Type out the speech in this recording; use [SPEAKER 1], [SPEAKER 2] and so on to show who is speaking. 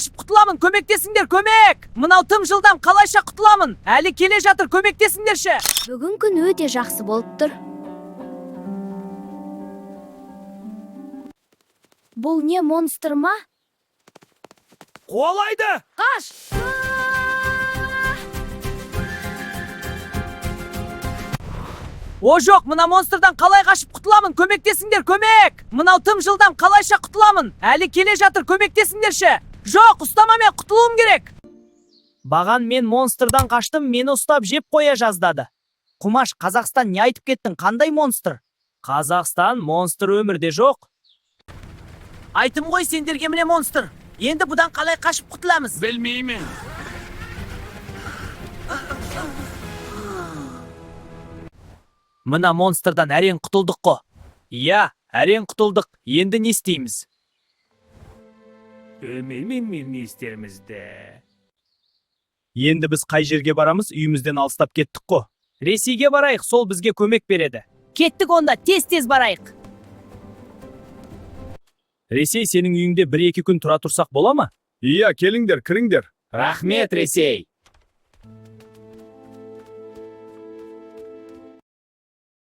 [SPEAKER 1] кашып кутуламын? Көмектесиңдер, көмек! Мынау тым жылдам калайша кутуламын? Әлі келе жатыр, көмектесиңдерші.
[SPEAKER 2] Бүгүн күн өтө жакшы болуптур. Бул не, монстр ма?
[SPEAKER 1] Куалайды!
[SPEAKER 2] Каш!
[SPEAKER 1] О жоқ, мына монстрдан қалай қашып құтыламын? Көмектесіңдер, көмек! Мынау тым жылдам қалайша құтыламын? Әлі келе жатыр, көмектесіңдерші. Жоқ, ұстама, мен құтылуым керек. Баған, мен монстрдан қаштым, мені ұстап жеп қоя жаздады. Құмаш, Қазақстан не айтып кеттің? Қандай монстр? Қазақстан монстр өмірде жоқ. Айтым ғой сендерге, міне монстр. Енді бұдан қалай қашып құтыламыз?
[SPEAKER 3] Білмеймін.
[SPEAKER 1] Мына монстрдан әрең құтылдық қо. Иә, әрең құтылдық. Енді не істейміз?
[SPEAKER 3] Білмеймін не істерімізді.
[SPEAKER 1] Енді біз қай жерге барамыз? Үйімізден алыстап кеттік қо. Ресейге барайық, сол бізге көмек береді. Кеттік онда, тез-тез барайық. Ресей, сенің үйіңде 1-2 күн тұра тұрсақ бола ма?
[SPEAKER 4] Иә, келіңдер, кіріңдер.
[SPEAKER 3] Рахмет, Ресей.